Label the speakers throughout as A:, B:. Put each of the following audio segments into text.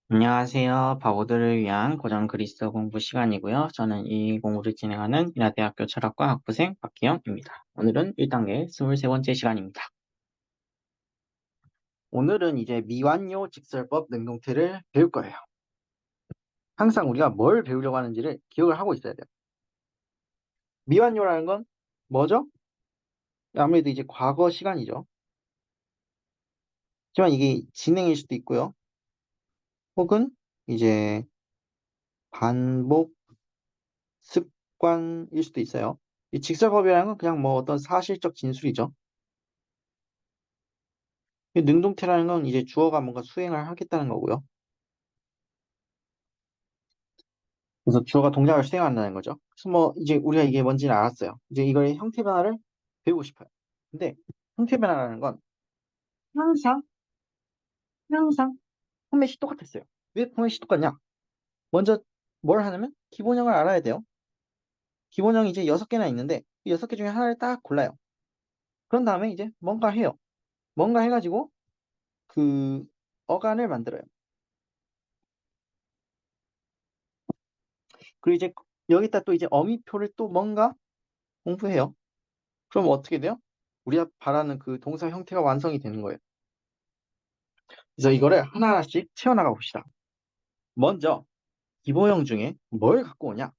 A: 안녕하세요. 바보들을 위한 고전 그리스 공부 시간이고요. 저는 이 공부를 진행하는 인하대학교 철학과 학부생 박기영입니다. 오늘은 1단계 23번째 시간입니다. 오늘은 이제 미완료 직설법 능동태를 배울 거예요. 항상 우리가 뭘 배우려고 하는지를 기억을 하고 있어야 돼요. 미완료라는 건 뭐죠? 아무래도 이제 과거 시간이죠. 하지만 이게 진행일 수도 있고요. 혹은 이제 반복 습관일 수도 있어요. 이 직설법이라는 건 그냥 뭐 어떤 사실적 진술이죠. 이 능동태라는 건 이제 주어가 뭔가 수행을 하겠다는 거고요. 그래서 주어가 동작을 수행한다는 거죠. 그래서 뭐 이제 우리가 이게 뭔지는 알았어요. 이제 이거의 형태 변화를 배우고 싶어요. 근데 형태 변화라는 건 항상 항상 포맷이 똑같았어요. 왜 포맷이 똑같냐? 먼저 뭘 하냐면 기본형을 알아야 돼요. 기본형이 이제 6개나 있는데 이 6개 중에 하나를 딱 골라요. 그런 다음에 이제 뭔가 해요. 뭔가 해가지고 그 어간을 만들어요. 그리고 이제 여기다 또 이제 어미표를 또 뭔가 공부해요. 그럼 어떻게 돼요? 우리가 바라는 그 동사 형태가 완성이 되는 거예요. 그래서 이거를 하나하나씩 채워나가 봅시다. 먼저 기본형 중에 뭘 갖고 오냐?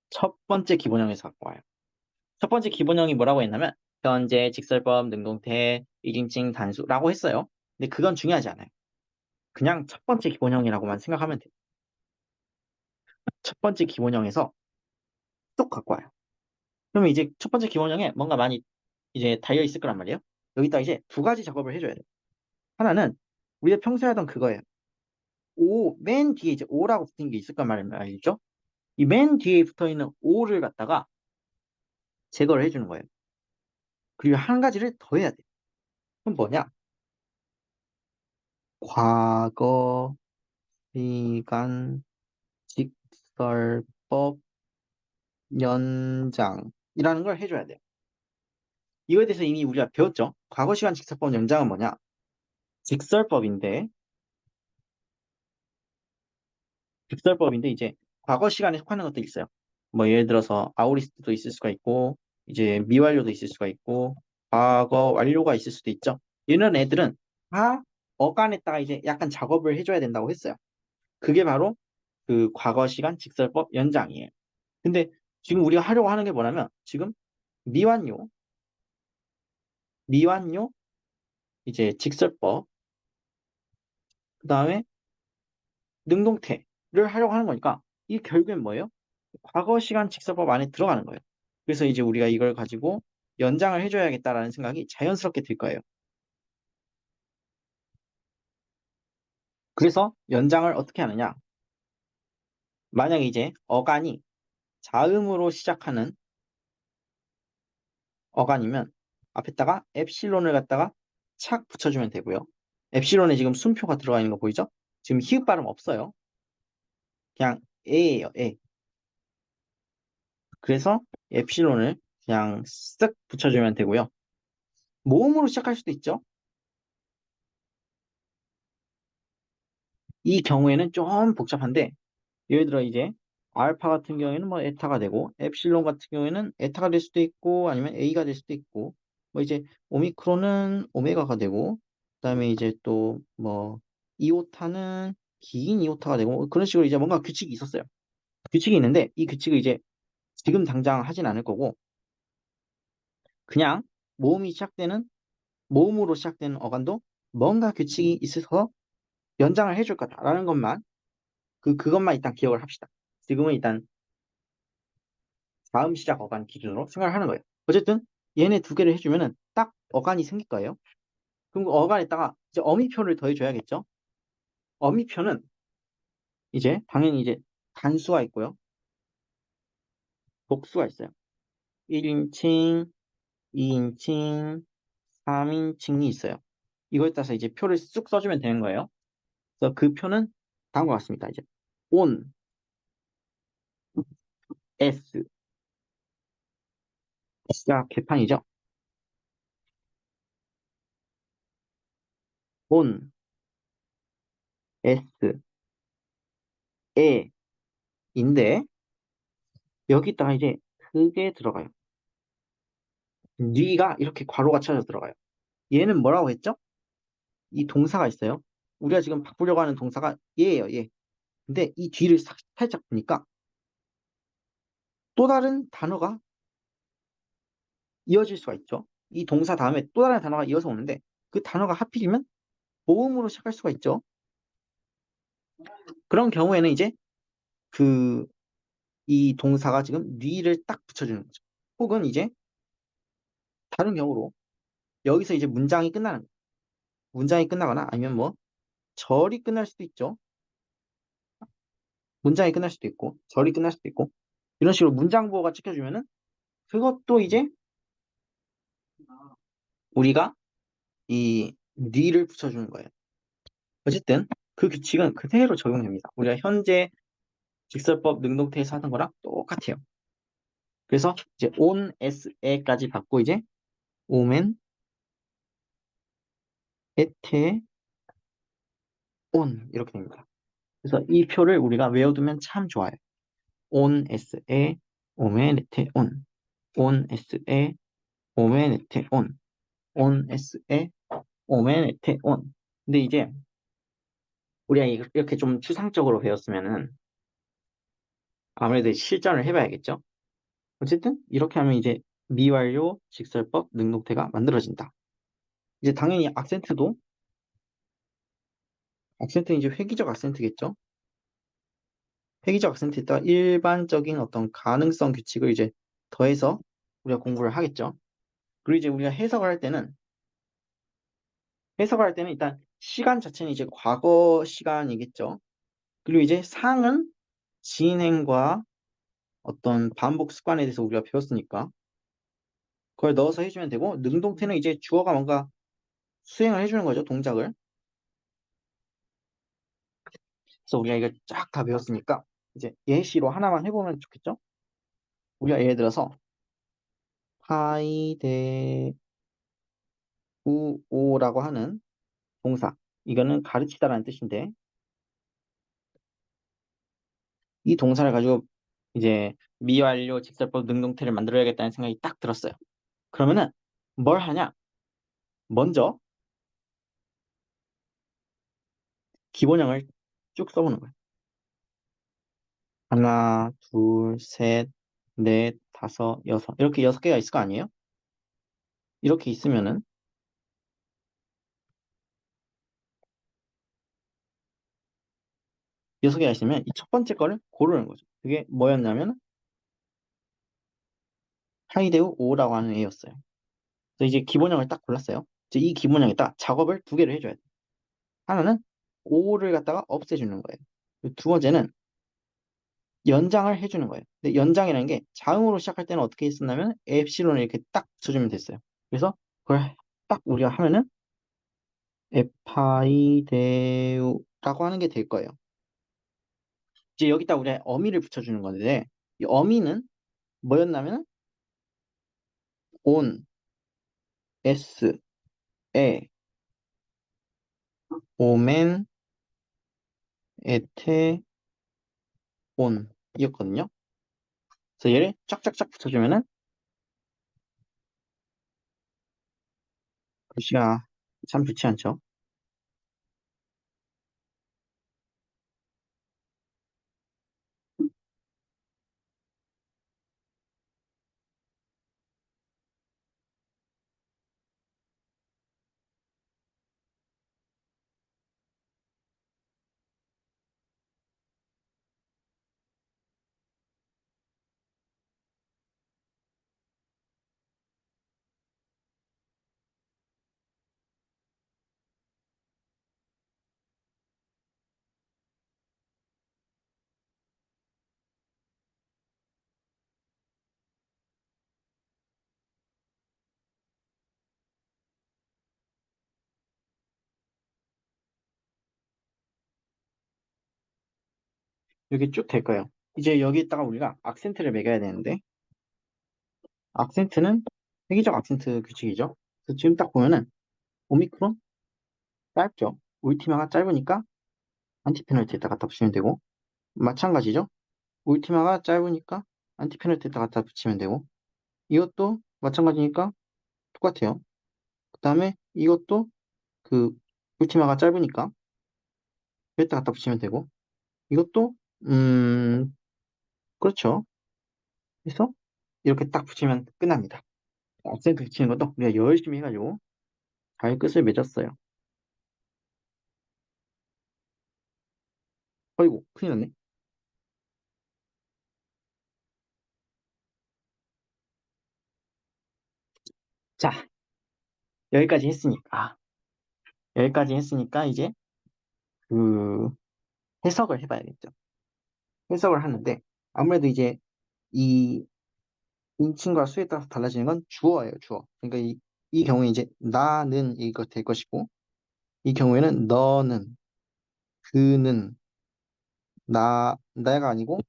A: 첫 번째 기본형에서 갖고 와요. 첫 번째 기본형이 뭐라고 했냐면 현재, 직설법, 능동태, 1인칭 단수라고 했어요. 근데 그건 중요하지 않아요. 그냥 첫 번째 기본형이라고만 생각하면 돼요. 첫 번째 기본형에서 쏙 갖고 와요. 그러면 이제 첫 번째 기본형에 뭔가 많이 이제 달려 있을 거란 말이에요. 여기다 이제 두 가지 작업을 해줘야 돼요. 하나는 우리가 평소에 하던 그거예요. 오, 맨 뒤에 이제 오라고 붙은 게 있을 거 말이죠. 이 맨 뒤에 붙어 있는 오를 갖다가 제거를 해주는 거예요. 그리고 한 가지를 더 해야 돼. 그럼 뭐냐? 과거, 시간, 직설법, 연장이라는 걸 해줘야 돼요. 이거에 대해서 이미 우리가 배웠죠? 과거 시간 직설법 연장은 뭐냐? 직설법인데, 직설법인데 이제 과거 시간에 속하는 것들이 있어요. 뭐 예를 들어서 아우리스트도 있을 수가 있고, 이제 미완료도 있을 수가 있고, 과거 완료가 있을 수도 있죠. 이런 애들은 다 어간에다가 이제 약간 작업을 해줘야 된다고 했어요. 그게 바로 그 과거 시간 직설법 연장이에요. 근데 지금 우리가 하려고 하는 게 뭐냐면 지금 미완료, 미완료, 이제 직설법, 그 다음에 능동태를 하려고 하는 거니까 이 결국엔 뭐예요? 과거 시간 직설법 안에 들어가는 거예요. 그래서 이제 우리가 이걸 가지고 연장을 해줘야겠다라는 생각이 자연스럽게 들 거예요. 그래서 연장을 어떻게 하느냐? 만약에 이제 어간이 자음으로 시작하는 어간이면 앞에다가 엡실론을 갖다가 착 붙여주면 되고요. 엡실론에 지금 순표가 들어가 있는 거 보이죠? 지금 히읗 발음 없어요. 그냥 에예요, 에. 그래서 엡실론을 그냥 쓱 붙여주면 되고요. 모음으로 시작할 수도 있죠. 이 경우에는 좀 복잡한데 예를 들어 이제 알파 같은 경우에는 뭐 에타가 되고 엡실론 같은 경우에는 에타가 될 수도 있고 아니면 A가 될 수도 있고 뭐 이제 오미크론은 오메가가 되고 그다음에 이제 또 뭐 이오타는 긴 이오타가 되고 뭐 그런 식으로 이제 뭔가 규칙이 있었어요. 규칙이 있는데 이 규칙을 이제 지금 당장 하진 않을 거고 그냥 모음이 시작되는 모음으로 시작되는 어간도 뭔가 규칙이 있어서 연장을 해줄 거다라는 것만 그것만 일단 기억을 합시다. 지금은 일단 다음 시작 어간 기준으로 생각을 하는 거예요. 어쨌든 얘네 두 개를 해주면은 딱 어간이 생길 거예요. 그럼 그 어간에다가 이제 어미표를 더해줘야겠죠. 어미표는 이제 당연히 이제 단수가 있고요. 복수가 있어요. 1인칭, 2인칭, 3인칭이 있어요. 이거에 따라서 이제 표를 쑥 써주면 되는 거예요. 그래서 그 표는 다음과 같습니다. 이제 on, s, 가 개판이죠. on, S, 에인데 여기다가 이제 그게 들어가요. 뉘가 이렇게 괄호가 쳐져 들어가요. 얘는 뭐라고 했죠? 이 동사가 있어요. 우리가 지금 바꾸려고 하는 동사가 얘예요, 얘. 근데 이 뒤를 살짝 보니까 또 다른 단어가 이어질 수가 있죠. 이 동사 다음에 또 다른 단어가 이어서 오는데 그 단어가 하필이면 모음으로 시작할 수가 있죠. 그런 경우에는 이제 그 이 동사가 지금 뉘를 딱 붙여주는 거죠. 혹은 이제 다른 경우로 여기서 이제 문장이 끝나는 거예요. 문장이 끝나거나 아니면 뭐 절이 끝날 수도 있죠. 문장이 끝날 수도 있고 절이 끝날 수도 있고 이런 식으로 문장 부호가 찍혀주면은 그것도 이제 우리가 이 뉘를 붙여주는 거예요. 어쨌든 그 규칙은 그대로 적용됩니다. 우리가 현재 직설법 능동태에서 하는 거랑 똑같아요. 그래서 이제 on, s에까지 받고 이제 오멘, 에테, on 이렇게 됩니다. 그래서 이 표를 우리가 외워두면 참 좋아요. on, s에, 오멘, 에테, on, on, s에, 오멘, 에테, on, on, s에, 오멘, 에테, on. 근데 이제 우리가 이렇게 좀 추상적으로 배웠으면은 아무래도 실전을 해봐야겠죠. 어쨌든 이렇게 하면 이제 미완료 직설법 능동태가 만들어진다. 이제 당연히 악센트는 이제 회귀적 악센트겠죠. 회귀적 악센트에다가 일반적인 어떤 가능성 규칙을 이제 더해서 우리가 공부를 하겠죠. 그리고 이제 우리가 해석을 할 때는 일단 시간 자체는 이제 과거 시간이겠죠. 그리고 이제 상은 진행과 어떤 반복 습관에 대해서 우리가 배웠으니까 그걸 넣어서 해주면 되고 능동태는 이제 주어가 뭔가 수행을 해주는 거죠, 동작을. 그래서 우리가 이걸 쫙 다 배웠으니까 이제 예시로 하나만 해보면 좋겠죠? 우리가 예를 들어서 하이데우오라고 하는 동사 이거는 가르치다라는 뜻인데 이 동사를 가지고 이제 미완료 직설법 능동태를 만들어야겠다는 생각이 딱 들었어요. 그러면은 뭘 하냐? 먼저 기본형을 쭉 써보는 거예요. 하나, 둘, 셋, 넷, 다섯, 여섯 이렇게 6개가 있을 거 아니에요? 이렇게 있으면은 6개가 있으면 이 첫 번째 거를 고르는 거죠. 그게 뭐였냐면 하이데우 5라고 하는 애였어요. 그래서 이제 기본형을 딱 골랐어요. 이제 이 기본형에다 작업을 2개를 해줘야 돼. 하나는 5를 갖다가 없애주는 거예요. 그리고 두 번째는 연장을 해주는 거예요. 근데 연장이라는 게 자음으로 시작할 때는 어떻게 했었냐면 엡실론을 이렇게 딱 붙여주면 됐어요. 그래서 그걸 딱 우리가 하면은 에파이데우라고 하는 게 될 거예요. 이제 여기다 우리가 어미를 붙여주는 건데 이 어미는 뭐였냐면 온, s, 에, 오멘, 에테, 온 이었거든요. 그래서 얘를 쫙쫙쫙 붙여주면은 글씨가 참 좋지 않죠. 여기 쭉 될 거예요. 이제 여기다가 우리가 악센트를 매겨야 되는데 악센트는 회귀적 악센트 규칙이죠. 그래서 지금 딱 보면은 오미크론 짧죠. 울티마가 짧으니까 안티페널티에다 갖다 붙이면 되고, 마찬가지죠. 울티마가 짧으니까 안티페널티에다 갖다 붙이면 되고, 이것도 마찬가지니까 똑같아요. 그 다음에 이것도 그 울티마가 짧으니까 여기다 갖다 붙이면 되고, 이것도 그렇죠. 그래서 이렇게 딱 붙이면 끝납니다. 악센트 붙이는 것도 우리가 열심히 해가지고 잘 끝을 맺었어요. 어이구, 큰일 났네. 자, 여기까지 했으니까, 이제 그 해석을 해봐야겠죠. 해석을 하는데, 아무래도 이제 이 인칭과 수에 따라서 달라지는 건 주어예요, 주어. 그러니까 이 경우에 이제 나는 이거 될 것이고, 이 경우에는 너는, 그는, 나가 아니고,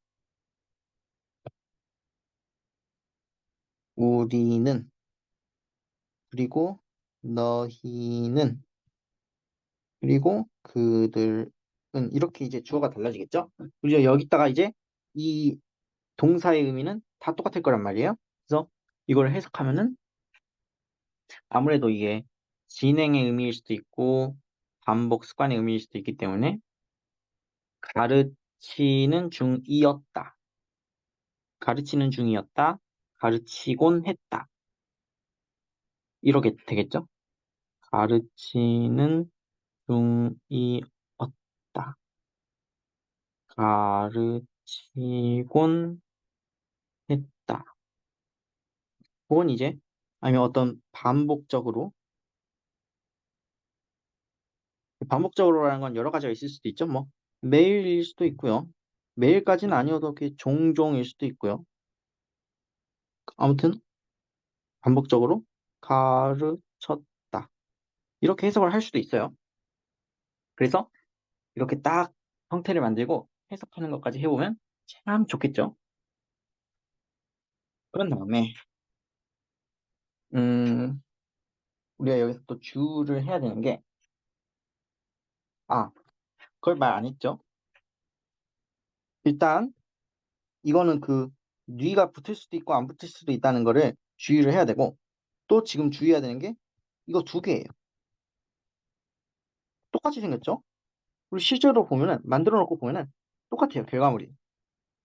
A: 우리는, 그리고 너희는, 그리고 그들은 이렇게 이제 주어가 달라지겠죠? 그리고 여기다가 이제 이 동사의 의미는 다 똑같을 거란 말이에요. 그래서 이걸 해석하면은 아무래도 이게 진행의 의미일 수도 있고 반복 습관의 의미일 수도 있기 때문에 가르치는 중이었다. 가르치는 중이었다. 가르치곤 했다. 이렇게 되겠죠? 가르치는 중이었다. 가르치곤 했다. 혹은 이제 아니면 어떤 반복적으로라는 건 여러 가지가 있을 수도 있죠. 뭐 매일일 수도 있고요. 매일까지는 아니어도 이렇게 종종일 수도 있고요. 아무튼 반복적으로 가르쳤다. 이렇게 해석을 할 수도 있어요. 그래서 이렇게 딱 형태를 만들고 해석하는 것까지 해보면 참 좋겠죠. 그런 다음에 음, 우리가 여기서 또 주의를 해야 되는 게 그걸 말 안 했죠. 일단 이거는 그 뉘가 붙을 수도 있고 안 붙을 수도 있다는 거를 주의를 해야 되고 또 지금 주의해야 되는 게 이거 두 개예요. 똑같이 생겼죠? 그리고 실제로 보면은 만들어 놓고 보면은 똑같아요. 결과물이.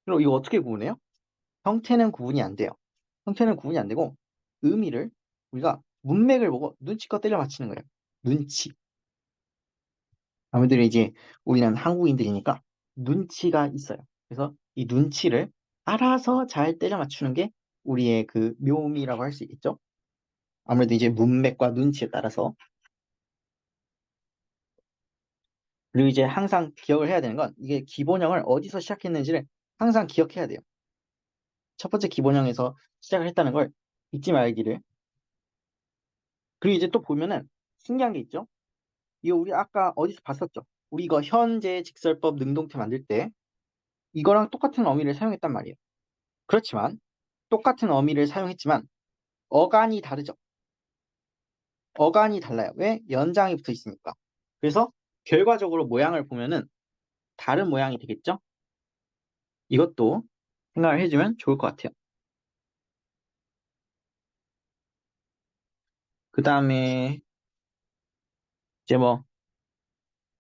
A: 그리고 이거 어떻게 구분해요? 형태는 구분이 안 돼요. 형태는 구분이 안 되고 의미를 우리가 문맥을 보고 눈치껏 때려 맞히는 거예요. 눈치. 아무래도 이제 우리는 한국인들이니까 눈치가 있어요. 그래서 이 눈치를 알아서 잘 때려 맞추는 게 우리의 그 묘미라고 할 수 있겠죠? 아무래도 이제 문맥과 눈치에 따라서. 그리고 이제 항상 기억을 해야 되는 건 이게 기본형을 어디서 시작했는지를 항상 기억해야 돼요. 첫 번째 기본형에서 시작을 했다는 걸 잊지 말기를. 그리고 이제 또 보면은 신기한 게 있죠? 이거 우리 아까 어디서 봤었죠? 우리 이거 현재 직설법 능동태 만들 때 이거랑 똑같은 어미를 사용했단 말이에요. 그렇지만 똑같은 어미를 사용했지만 어간이 다르죠. 어간이 달라요. 왜? 연장이 붙어 있으니까. 그래서 결과적으로 모양을 보면은 다른 모양이 되겠죠? 이것도 생각을 해주면 좋을 것 같아요. 그 다음에 이제 뭐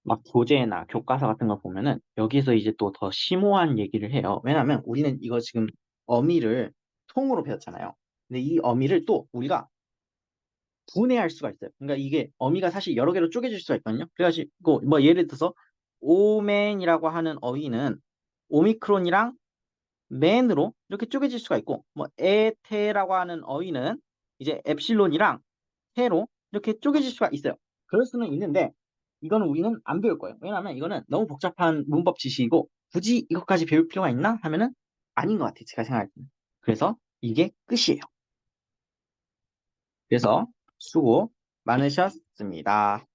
A: 막 교재나 교과서 같은 거 보면은 여기서 이제 또 더 심오한 얘기를 해요. 왜냐하면 우리는 이거 지금 어미를 통으로 배웠잖아요. 근데 이 어미를 또 우리가 분해할 수가 있어요. 그러니까 이게 어미가 사실 여러 개로 쪼개질 수가 있거든요. 그래가지고 뭐 예를 들어서 오맨이라고 하는 어휘는 오미크론이랑 맨으로 이렇게 쪼개질 수가 있고 뭐 에테라고 하는 어휘는 이제 엡실론이랑 테로 이렇게 쪼개질 수가 있어요. 그럴 수는 있는데 이거는 우리는 안 배울 거예요. 왜냐하면 이거는 너무 복잡한 문법 지식이고 굳이 이것까지 배울 필요가 있나 하면은 아닌 것 같아요. 제가 생각할 때는. 그래서 이게 끝이에요. 그래서 수고 많으셨습니다.